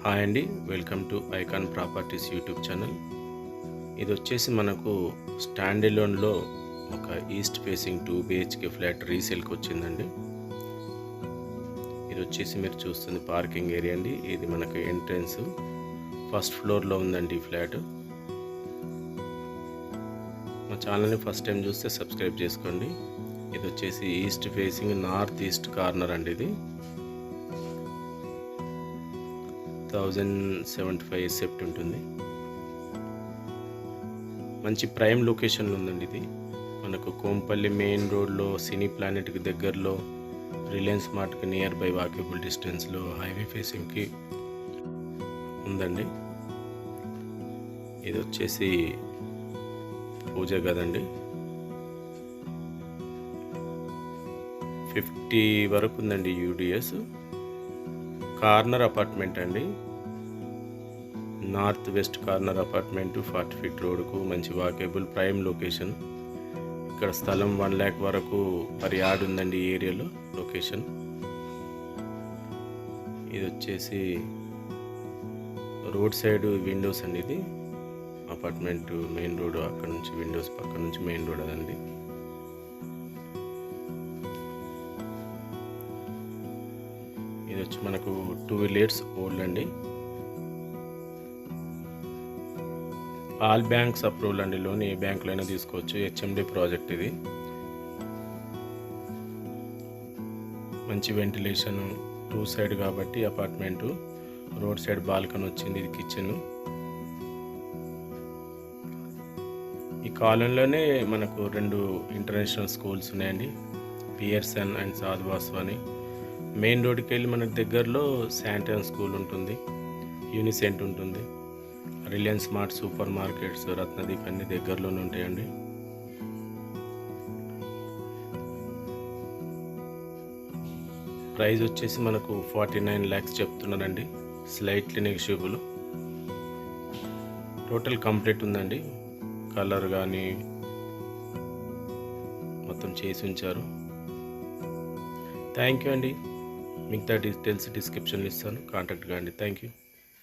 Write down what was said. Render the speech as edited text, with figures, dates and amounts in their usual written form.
Hi అండి, welcome to icon properties YouTube channel. ఇది వచ్చేసి మనకు స్టాండ్ ఎలోన్లో ఒక ఈస్ట్ ఫేసింగ్ 2 BHK ఫ్లాట్ రీసేల్కి వచ్చిందండి. ఇది వచ్చేసి మీరు చూస్తుంది పార్కింగ్ ఏరియా అండి. ఇది మనకు ఎంట్రన్స్ ఫస్ట్ ఫ్లోర్లో ఉందండి ఈ ఫ్లాట్. మా ఛానల్ని ఫస్ట్ టైం చూస్తే సబ్స్క్రైబ్ చేసుకోండి. ఇది వచ్చేసి east facing north east corner అండి. ఇది 1075 సెప్ట్ ఉంటుంది. మంచి ప్రైమ్ లొకేషన్లో ఉందండి. ఇది మనకు కోంపల్లి మెయిన్ రోడ్లో సినీ ప్లానెట్కి దగ్గరలో, రిలయన్స్ మార్ట్కి నియర్ బై వాకబుల్ డిస్టెన్స్లో, హైవే ఫేసింగ్కి ఉందండి. ఇది వచ్చేసి పూజ గదండి. 50 వరకు ఉందండి యూడిఎస్. కార్నర్ అపార్ట్మెంట్ అండి. North west corner apartment, 40 feet రోడ్కు మంచి వాకేబుల్ ప్రైమ్ లొకేషన్. ఇక్కడ స్థలం 1 lakh వరకు పర్ యార్డ్ ఉందండి ఈ ఏరియాలో లొకేషన్. ఇది వచ్చేసి రోడ్ సైడ్ విండోస్ అండి. ఇది అపార్ట్మెంట్ మెయిన్ రోడ్, అక్కడ నుంచి విండోస్, పక్క నుంచి మెయిన్ రోడ్ అదండి. ఇది వచ్చి మనకు 12 years ఓల్డ్ అండి. ఆల్ బ్యాంక్స్ అప్రూవల్ అండి. లోన్ ఏ బ్యాంకులో అయినా తీసుకోవచ్చు. HMD ప్రాజెక్ట్ ఇది. మంచి వెంటిలేషన్ 2 సైడ్ కాబట్టి అపార్ట్మెంటు. రోడ్ సైడ్ బాల్కనీ వచ్చింది. ఇది కిచెన్. ఈ కాలనీలోనే మనకు 2 ఇంటర్నేషనల్ స్కూల్స్ ఉన్నాయండి, పియర్సన్ అండ్ సాద్వాసు అని. మెయిన్ రోడ్కి వెళ్ళి మనకు దగ్గరలో శాంటన్ స్కూల్ ఉంటుంది, యూనిసెంట్ ఉంటుంది, Reliance mart, super markets, Ratnadeep అన్ని దగ్గరలోనే ఉంటాయండి. ప్రైస్ వచ్చేసి మనకు 49 lakhs చెప్తున్నారండి. Slightly negotiable. టోటల్ కంప్లీట్ ఉందండి. కలర్ కానీ మొత్తం చేసి ఉంచారు. థ్యాంక్ యూ అండి. మిగతా డీటెయిల్స్ డిస్క్రిప్షన్లో ఇస్తాను, కాంటాక్ట్ కాండి. Thank you.